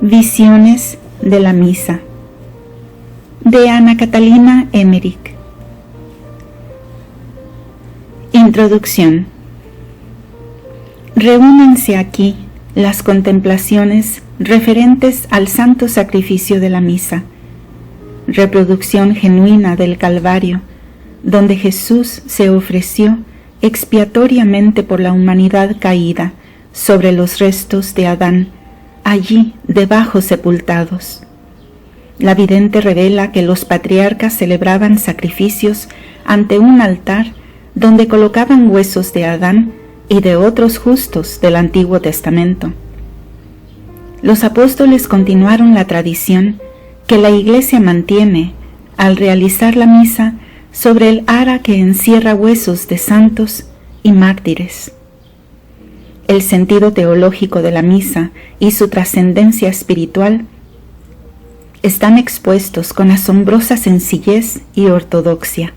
Visiones de la Misa, de Ana Catalina Emmerich. Introducción. Reúnanse aquí las contemplaciones referentes al santo sacrificio de la misa, reproducción genuina del Calvario, donde Jesús se ofreció expiatoriamente por la humanidad caída sobre los restos de Adán, allí debajo sepultados. La vidente revela que los patriarcas celebraban sacrificios ante un altar donde colocaban huesos de Adán y de otros justos del Antiguo Testamento. Los apóstoles continuaron la tradición que la Iglesia mantiene al realizar la misa sobre el ara que encierra huesos de santos y mártires. El sentido teológico de la misa y su trascendencia espiritual están expuestos con asombrosa sencillez y ortodoxia.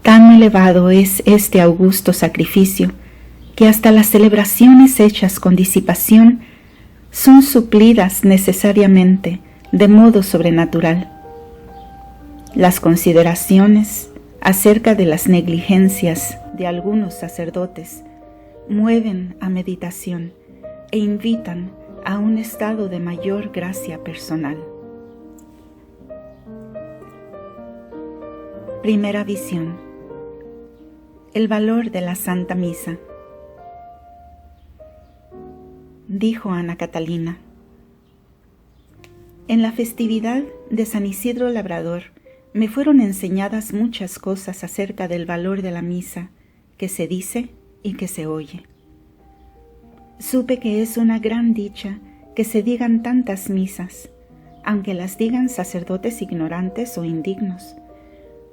Tan elevado es este augusto sacrificio que hasta las celebraciones hechas con disipación son suplidas necesariamente de modo sobrenatural. Las consideraciones acerca de las negligencias de algunos sacerdotes mueven a meditación e invitan a un estado de mayor gracia personal. Primera visión. El valor de la Santa Misa. Dijo Ana Catalina: en la festividad de San Isidro Labrador me fueron enseñadas muchas cosas acerca del valor de la misa que se dice y que se oye. Supe que es una gran dicha que se digan tantas misas, aunque las digan sacerdotes ignorantes o indignos,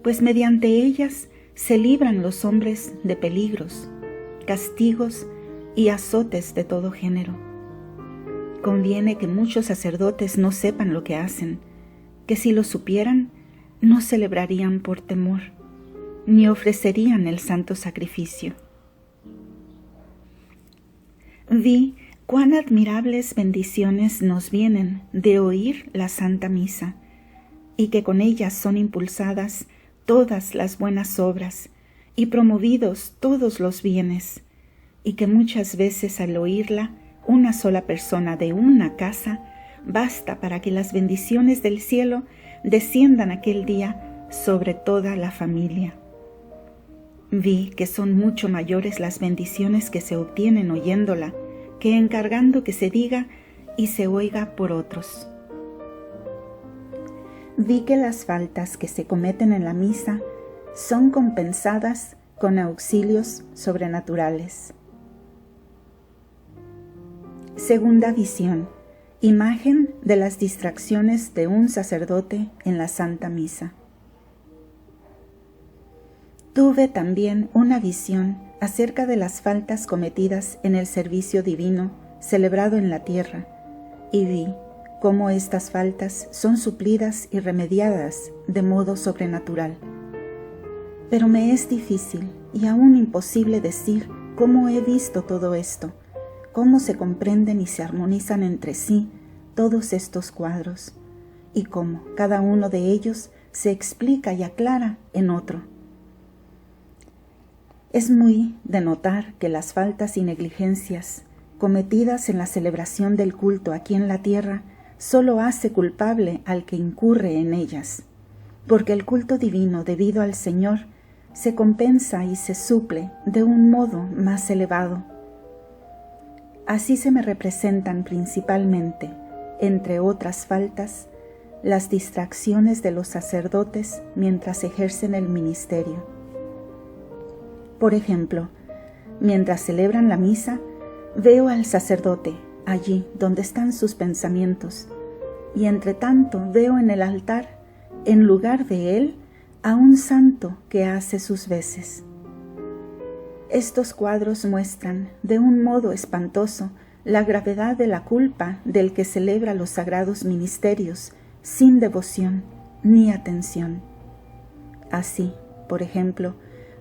pues mediante ellas se libran los hombres de peligros, castigos y azotes de todo género. Conviene que muchos sacerdotes no sepan lo que hacen, que si lo supieran, no celebrarían por temor, ni ofrecerían el santo sacrificio. Vi cuán admirables bendiciones nos vienen de oír la Santa Misa, y que con ellas son impulsadas todas las buenas obras y promovidos todos los bienes, y que muchas veces al oírla una sola persona de una casa basta para que las bendiciones del cielo desciendan aquel día sobre toda la familia. Vi que son mucho mayores las bendiciones que se obtienen oyéndola que encargando que se diga y se oiga por otros. Vi que las faltas que se cometen en la misa son compensadas con auxilios sobrenaturales. Segunda visión. Imagen de las distracciones de un sacerdote en la Santa Misa. Tuve también una visión acerca de las faltas cometidas en el servicio divino celebrado en la tierra, y vi cómo estas faltas son suplidas y remediadas de modo sobrenatural. Pero me es difícil y aún imposible decir cómo he visto todo esto, cómo se comprenden y se armonizan entre sí todos estos cuadros, y cómo cada uno de ellos se explica y aclara en otro. Es muy de notar que las faltas y negligencias cometidas en la celebración del culto aquí en la tierra solo hace culpable al que incurre en ellas, porque el culto divino debido al Señor se compensa y se suple de un modo más elevado. Así se me representan principalmente, entre otras faltas, las distracciones de los sacerdotes mientras ejercen el ministerio. Por ejemplo, mientras celebran la misa, veo al sacerdote allí donde están sus pensamientos, y entre tanto veo en el altar, en lugar de él, a un santo que hace sus veces. Estos cuadros muestran de un modo espantoso la gravedad de la culpa del que celebra los sagrados ministerios sin devoción ni atención. Así, por ejemplo,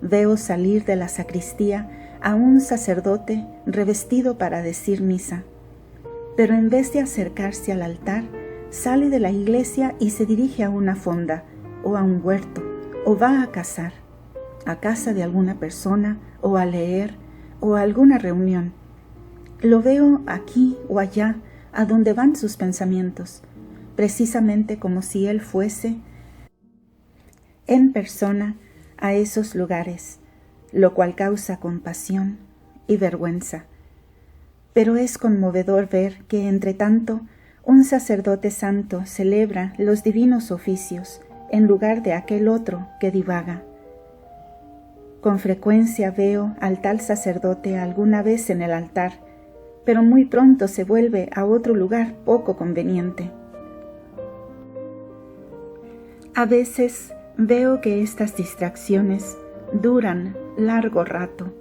veo salir de la sacristía a un sacerdote revestido para decir misa, pero en vez de acercarse al altar, sale de la iglesia y se dirige a una fonda, o a un huerto, o va a cazar, a casa de alguna persona, o a leer, o a alguna reunión. Lo veo aquí o allá, a donde van sus pensamientos, precisamente como si él fuese en persona a esos lugares, lo cual causa compasión y vergüenza. Pero es conmovedor ver que, entre tanto, un sacerdote santo celebra los divinos oficios en lugar de aquel otro que divaga. Con frecuencia veo al tal sacerdote alguna vez en el altar, pero muy pronto se vuelve a otro lugar poco conveniente. A veces veo que estas distracciones duran largo rato.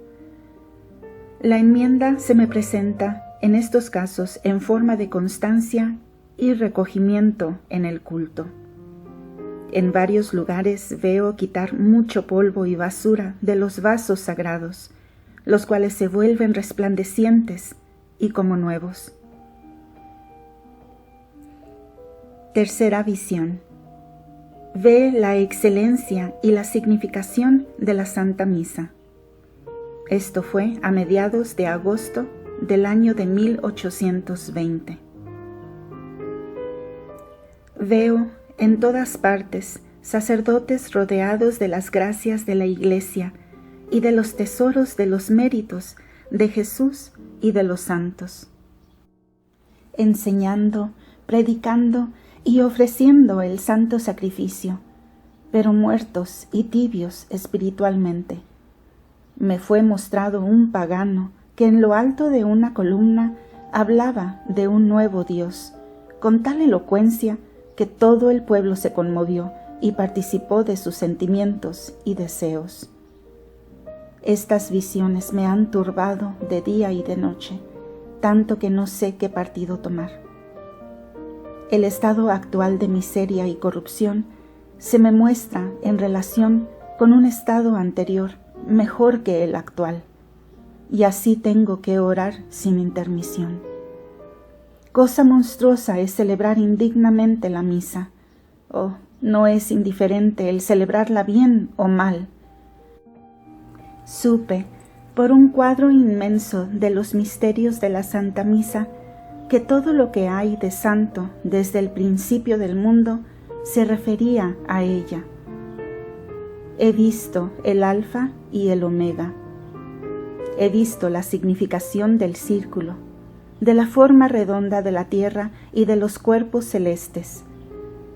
La enmienda se me presenta en estos casos en forma de constancia y recogimiento en el culto. En varios lugares veo quitar mucho polvo y basura de los vasos sagrados, los cuales se vuelven resplandecientes y como nuevos. Tercera visión. Ve la excelencia y la significación de la Santa Misa. Esto fue a mediados de agosto del año de 1820. Veo en todas partes sacerdotes rodeados de las gracias de la Iglesia y de los tesoros de los méritos de Jesús y de los santos, enseñando, predicando y ofreciendo el santo sacrificio, pero muertos y tibios espiritualmente. Me fue mostrado un pagano que en lo alto de una columna hablaba de un nuevo Dios, con tal elocuencia que todo el pueblo se conmovió y participó de sus sentimientos y deseos. Estas visiones me han turbado de día y de noche, tanto que no sé qué partido tomar. El estado actual de miseria y corrupción se me muestra en relación con un estado anterior, mejor que el actual, y así tengo que orar sin intermisión. Cosa monstruosa es celebrar indignamente la misa. Oh, no es indiferente el celebrarla bien o mal. Supe, por un cuadro inmenso de los misterios de la Santa Misa, que todo lo que hay de santo desde el principio del mundo se refería a ella. He visto el Alfa y el Omega. He visto la significación del círculo, de la forma redonda de la tierra y de los cuerpos celestes,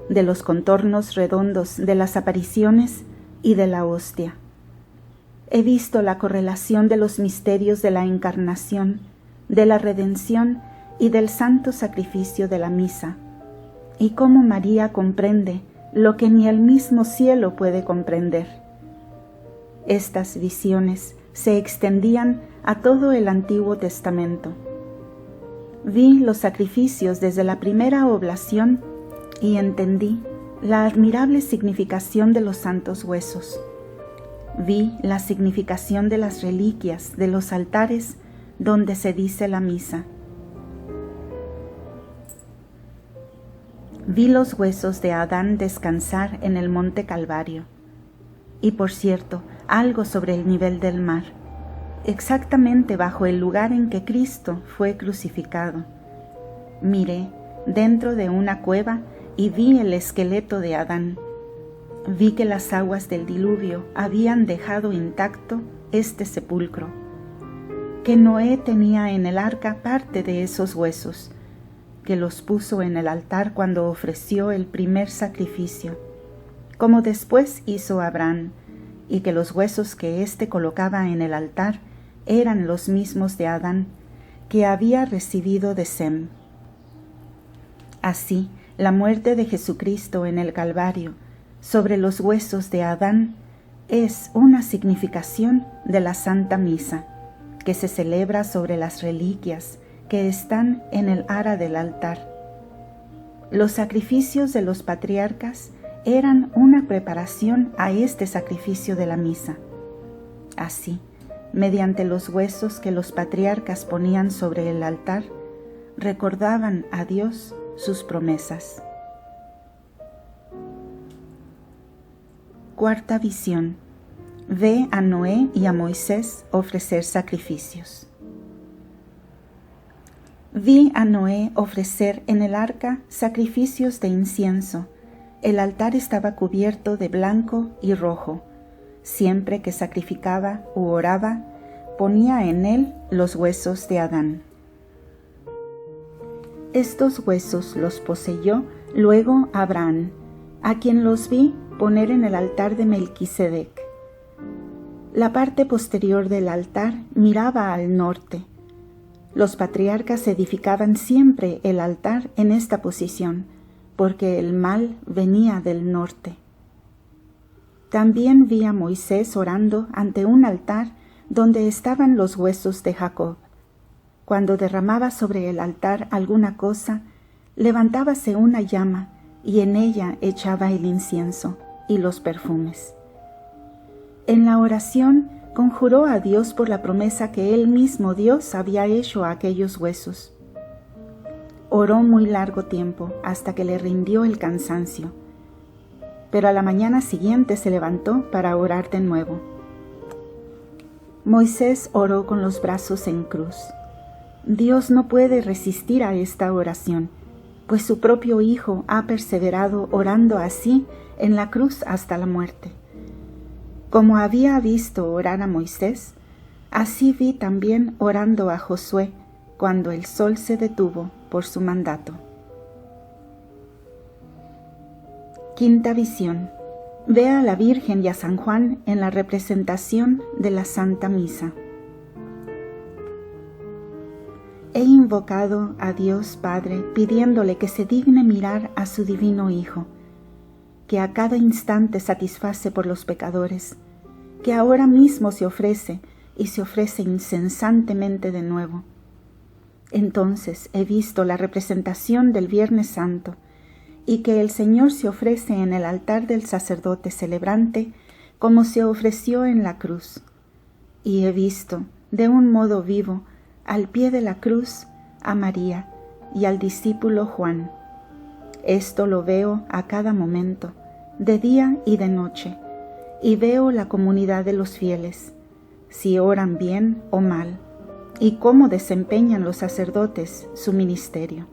de los contornos redondos de las apariciones y de la hostia. He visto la correlación de los misterios de la encarnación, de la redención y del santo sacrificio de la misa, y cómo María comprende lo que ni el mismo cielo puede comprender. Estas visiones se extendían a todo el Antiguo Testamento. Vi los sacrificios desde la primera oblación y entendí la admirable significación de los santos huesos. Vi la significación de las reliquias de los altares donde se dice la misa. Vi los huesos de Adán descansar en el monte Calvario, y por cierto, algo sobre el nivel del mar, exactamente bajo el lugar en que Cristo fue crucificado. Miré dentro de una cueva y vi el esqueleto de Adán. Vi que las aguas del diluvio habían dejado intacto este sepulcro, que Noé tenía en el arca parte de esos huesos, que los puso en el altar cuando ofreció el primer sacrificio, como después hizo Abraham, y que los huesos que éste colocaba en el altar eran los mismos de Adán, que había recibido de Sem. Así, la muerte de Jesucristo en el Calvario sobre los huesos de Adán es una significación de la Santa Misa, que se celebra sobre las reliquias que están en el ara del altar. Los sacrificios de los patriarcas eran una preparación a este sacrificio de la misa. Así, mediante los huesos que los patriarcas ponían sobre el altar, recordaban a Dios sus promesas. Cuarta visión. Ve a Noé y a Moisés ofrecer sacrificios. Vi a Noé ofrecer en el arca sacrificios de incienso. El altar estaba cubierto de blanco y rojo. Siempre que sacrificaba u oraba, ponía en él los huesos de Adán. Estos huesos los poseyó luego Abraham, a quien los vi poner en el altar de Melquisedec. La parte posterior del altar miraba al norte. Los patriarcas edificaban siempre el altar en esta posición, porque el mal venía del norte. También vi a Moisés orando ante un altar donde estaban los huesos de Jacob. Cuando derramaba sobre el altar alguna cosa, levantábase una llama y en ella echaba el incienso y los perfumes. En la oración conjuró a Dios por la promesa que él mismo Dios había hecho a aquellos huesos. Oró muy largo tiempo hasta que le rindió el cansancio, pero a la mañana siguiente se levantó para orar de nuevo. Moisés oró con los brazos en cruz. Dios no puede resistir a esta oración, pues su propio Hijo ha perseverado orando así en la cruz hasta la muerte. Como había visto orar a Moisés, así vi también orando a Josué cuando el sol se detuvo por su mandato. Quinta visión. Ve a la Virgen y a San Juan en la representación de la Santa Misa. He invocado a Dios Padre pidiéndole que se digne mirar a su divino Hijo, que a cada instante satisface por los pecadores, que ahora mismo se ofrece y se ofrece incesantemente de nuevo. Entonces he visto la representación del Viernes Santo y que el Señor se ofrece en el altar del sacerdote celebrante como se ofreció en la cruz. Y he visto, de un modo vivo, al pie de la cruz, a María y al discípulo Juan. Esto lo veo a cada momento, de día y de noche, y veo la comunidad de los fieles, si oran bien o mal, y cómo desempeñan los sacerdotes su ministerio.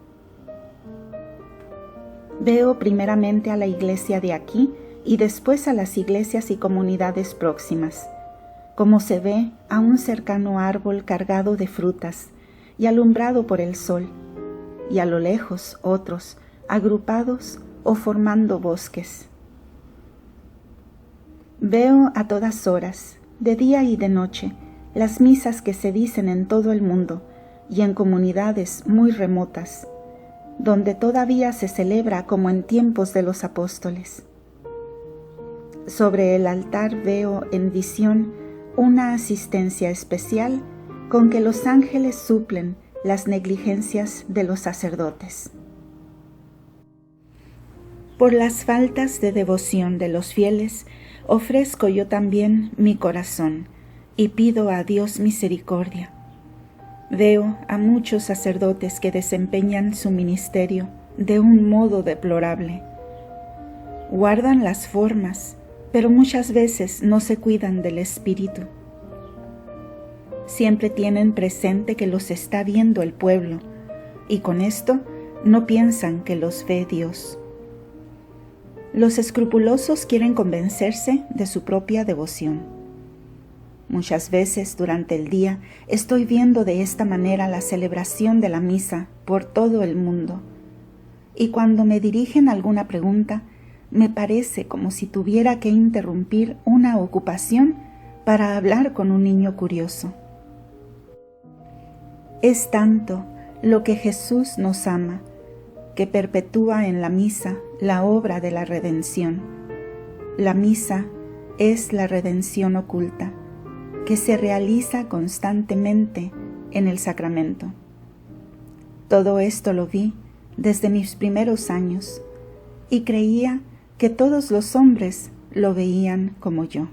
Veo primeramente a la iglesia de aquí y después a las iglesias y comunidades próximas, como se ve a un cercano árbol cargado de frutas y alumbrado por el sol, y a lo lejos otros, agrupados o formando bosques. Veo a todas horas, de día y de noche, las misas que se dicen en todo el mundo y en comunidades muy remotas, donde todavía se celebra como en tiempos de los apóstoles. Sobre el altar veo en visión una asistencia especial con que los ángeles suplen las negligencias de los sacerdotes. Por las faltas de devoción de los fieles, ofrezco yo también mi corazón y pido a Dios misericordia. Veo a muchos sacerdotes que desempeñan su ministerio de un modo deplorable. Guardan las formas, pero muchas veces no se cuidan del espíritu. Siempre tienen presente que los está viendo el pueblo, y con esto no piensan que los ve Dios. Los escrupulosos quieren convencerse de su propia devoción. Muchas veces durante el día estoy viendo de esta manera la celebración de la misa por todo el mundo, y cuando me dirigen alguna pregunta, me parece como si tuviera que interrumpir una ocupación para hablar con un niño curioso. Es tanto lo que Jesús nos ama, que perpetúa en la misa la obra de la redención. La misa es la redención oculta, que se realiza constantemente en el sacramento. Todo esto lo vi desde mis primeros años y creía que todos los hombres lo veían como yo.